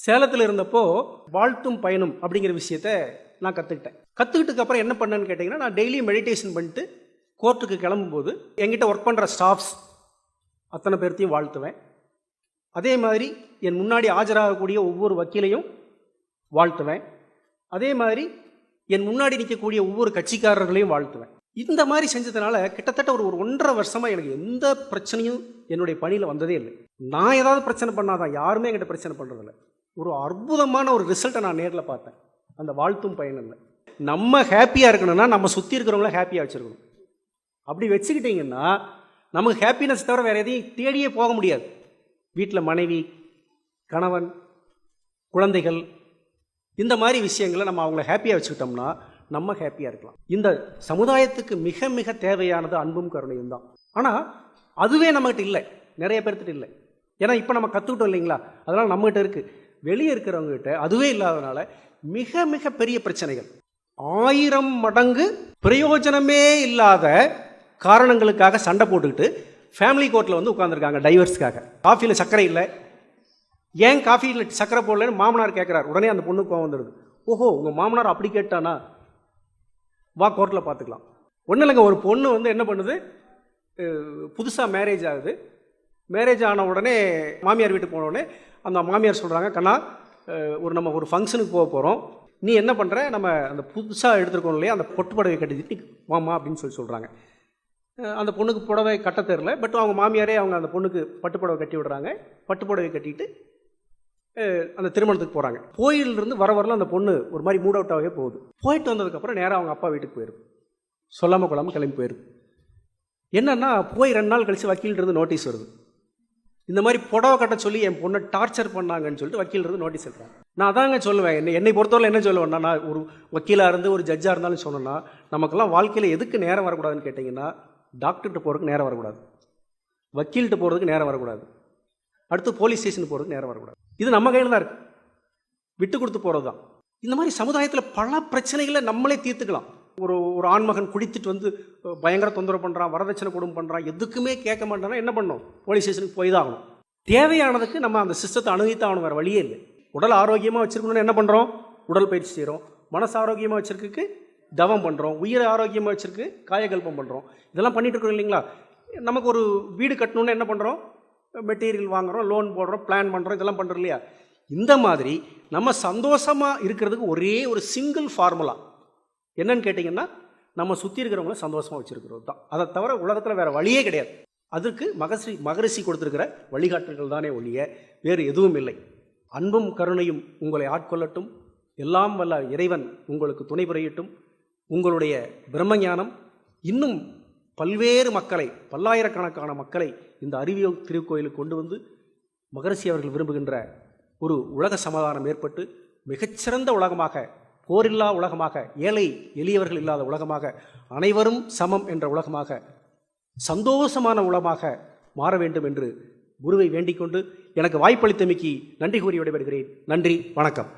சேலத்தில் இருந்தப்போ வாழ்த்தும் பயனும் அப்படிங்கிற விஷயத்த நான் கற்றுக்கிட்டேன். கற்றுக்கிட்டதுக்கு அப்புறம் என்ன பண்ணேன்னு கேட்டிங்கன்னா, நான் டெய்லியும் மெடிடேஷன் பண்ணிட்டு கோர்ட்டுக்கு கிளம்பும்போது என்கிட்ட ஒர்க் பண்ணுற ஸ்டாஃப்ஸ் அத்தனை பேர்த்தையும் வாழ்த்துவேன். அதே மாதிரி என் முன்னாடி ஆஜராகக்கூடிய ஒவ்வொரு வக்கீலையும் வாழ்த்துவேன். அதே மாதிரி என் முன்னாடி நிற்கக்கூடிய ஒவ்வொரு கட்சிக்காரர்களையும் வாழ்த்துவேன். இந்த மாதிரி செஞ்சதுனால கிட்டத்தட்ட ஒரு 1.5 வருஷமாக எனக்கு எந்த பிரச்சனையும் என்னுடைய பணியில் வந்ததே இல்லை. நான் ஏதாவது பிரச்சனை பண்ணாதான், யாருமே என்கிட்ட பிரச்சனை பண்ணுறதில்ல. ஒரு அற்புதமான ஒரு ரிசல்ட்டை நான் நேரில் பார்த்தேன் அந்த வாழ்த்தும் பயனில். நம்ம ஹாப்பியாக இருக்கணும்னா நம்ம சுற்றி இருக்கிறவங்கள ஹாப்பியாக வச்சுருக்கணும். அப்படி வச்சுக்கிட்டிங்கன்னா நமக்கு ஹாப்பினஸ் தவிர வேறு எதையும் தேடியே போக முடியாது. வீட்டில் மனைவி, கணவன், குழந்தைகள், இந்த மாதிரி விஷயங்களை நம்ம அவங்கள ஹாப்பியாக வச்சுக்கிட்டோம்னா நம்ம ஹாப்பியாக இருக்கலாம். இந்த சமுதாயத்துக்கு மிக மிக தேவையானது அன்பும் கருணையும் தான். ஆனால் அதுவே நம்மகிட்ட இல்லை, நிறைய பேர்த்திட்ட இல்லை. ஏன்னா இப்போ நம்ம கற்றுக்கிட்டோம் இல்லைங்களா, அதனால் நம்மகிட்ட இருக்குது. வெளியே இருக்கிறவங்ககிட்ட அதுவே இல்லாதனால மிக மிக பெரிய பிரச்சனைகள், 1000 மடங்கு பிரயோஜனமே இல்லாத காரணங்களுக்காக சண்டை போட்டுக்கிட்டு ஃபேமிலி கோர்ட்டில் வந்து உட்காந்துருக்காங்க டைவர்ஸ்க்காக. காஃபியில் சர்க்கரை இல்லை, ஏன் காஃபியில் சர்க்கரை போடலன்னு மாமனார் கேட்குறாரு. உடனே அந்த பொண்ணுக்கு கோவம் வந்துடுது. ஓஹோ, உங்கள் மாமனார் அப்படி கேட்டானா, வா கோர்ட்டில் பார்த்துக்கலாம். ஒன்றும் இல்லைங்க, ஒரு பொண்ணு வந்து என்ன பண்ணுது, புதுசாக மேரேஜ் ஆகுது. மேரேஜ் ஆன உடனே மாமியார் வீட்டுக்கு போன உடனே அந்த மாமியார் சொல்கிறாங்க, கண்ணா நம்ம ஒரு ஃபங்க்ஷனுக்கு போக போகிறோம், நீ என்ன பண்ணுற, நம்ம அந்த புதுசாக எடுத்துருக்கோம் இல்லையா அந்த பொட்டு புடவை கட்டிட்டு வாமா அப்படின்னு சொல்கிறாங்க. அந்த பொண்ணுக்கு புடவை கட்ட தெரில, பட் அவங்க மாமியாரே அந்த பொண்ணுக்கு பட்டு புடவை கட்டி விடுறாங்க. பட்டு புடவை கட்டிட்டு அந்த திருமணத்துக்கு போகிறாங்க. கோயிலிருந்து வரலாம் அந்த பொண்ணு ஒரு மாதிரி மூட் அவுட்டாகவே போகுது. போயிட்டு வந்ததுக்கப்புறம் நேராக அவங்க அப்பா வீட்டுக்கு போயிடுது. சொல்லாமல் கொள்ளாமல் கிளம்பி போயிடுது. என்னன்னா, போய் 2 நாள் கழித்து வக்கீலிருந்து நோட்டீஸ் வருது. இந்த மாதிரி புடவை கட்ட சொல்லி என் பொண்ணை டார்ச்சர் பண்ணாங்கன்னு சொல்லிட்டு வக்கீலிருந்து நோட்டீஸ் எடுத்தாங்க. நான் அதாங்க சொல்லுவேன், என்னை பொறுத்தவரை என்ன சொல்லுவேன்னா, நான் ஒரு வக்கீலாக இருந்து ஒரு ஜட்ஜாக இருந்தாலும் சொன்னேன்னா, நமக்கெல்லாம் வாழ்க்கையில் எதுக்கு நேரம் வரக்கூடாதுன்னு கேட்டிங்கன்னா, டாக்டர்கிட்ட போகிறதுக்கு நேரம் வரக்கூடாது, வக்கீல்கிட்ட போகிறதுக்கு நேரம் வரக்கூடாது, அடுத்து போலீஸ் ஸ்டேஷனுக்கு போகிறதுக்கு நேரம் வரக்கூடாது. இது நம்ம கையில் தான் இருக்குது, விட்டு கொடுத்து போகிறது தான். இந்த மாதிரி சமுதாயத்தில் பல பிரச்சனைகளை நம்மளே தீர்த்துக்கலாம். ஒரு ஆண்மகன் குடித்துட்டு வந்து பயங்கர தொந்தரவு பண்ணுறான், வரதட்சணை கொடுமை பண்ணுறான், எதுக்குமே கேட்க மாட்டானா என்ன பண்ணணும், போலீஸ் ஸ்டேஷனுக்கு போய் தான் ஆகணும். தேவையானதுக்கு நம்ம அந்த சிஸ்டத்தை அணுகித்தான் ஆகணும், வேறு வழியே இல்லை. உடல் ஆரோக்கியமாக வச்சுருக்கணும்னு என்ன பண்ணுறோம், உடல் பயிற்சி செய்கிறோம். மனசு ஆரோக்கியமாக வச்சுருக்கு தவம் பண்ணுறோம். உயிரை ஆரோக்கியமாக வச்சுருக்கு காயகல்பம் பண்ணுறோம். இதெல்லாம் பண்ணிட்டு இருக்கோம் இல்லைங்களா. நமக்கு ஒரு வீடு கட்டணுன்னு என்ன பண்ணுறோம், மெட்டீரியல் வாங்குகிறோம், லோன் போடுறோம், பிளான் பண்ணுறோம், இதெல்லாம் பண்ணுறோம் இல்லையா. இந்த மாதிரி நம்ம சந்தோஷமாக இருக்கிறதுக்கு ஒரே ஒரு சிங்கிள் ஃபார்முலா என்னன்னு கேட்டிங்கன்னா, நம்ம சுற்றி இருக்கிறவங்கள சந்தோஷமாக வச்சுருக்கிறது தான். அதை தவிர உலகத்தில் வேறு வழியே கிடையாது. அதுக்கு மகரிஷி கொடுத்துருக்கிற வழிகாட்டுகள் தானே ஒழிய வேறு எதுவும் இல்லை. அன்பும் கருணையும் உங்களை ஆட்கொள்ளட்டும். எல்லாம் வல்ல இறைவன் உங்களுக்கு துணை புரியட்டும். உங்களுடைய பிரம்மஞானம் இன்னும் பல்வேறு மக்களை, பல்லாயிரக்கணக்கான மக்களை இந்த அறிவியல் திருக்கோயிலுக்கு கொண்டு வந்து மகரிஷி அவர்கள் விரும்புகின்ற ஒரு உலக சமாதானம் ஏற்பட்டு மிகச்சிறந்த உலகமாக, போரில்லா உலகமாக, ஏழை எளியவர்கள் இல்லாத உலகமாக, அனைவரும் சமம் என்ற உலகமாக, சந்தோஷமான உலகமாக மாற வேண்டும் என்று குருவை வேண்டிக் கொண்டு எனக்கு வாய்ப்பளித்தமைக்கு நன்றி கூறி விடைபெறுகிறேன். நன்றி, வணக்கம்.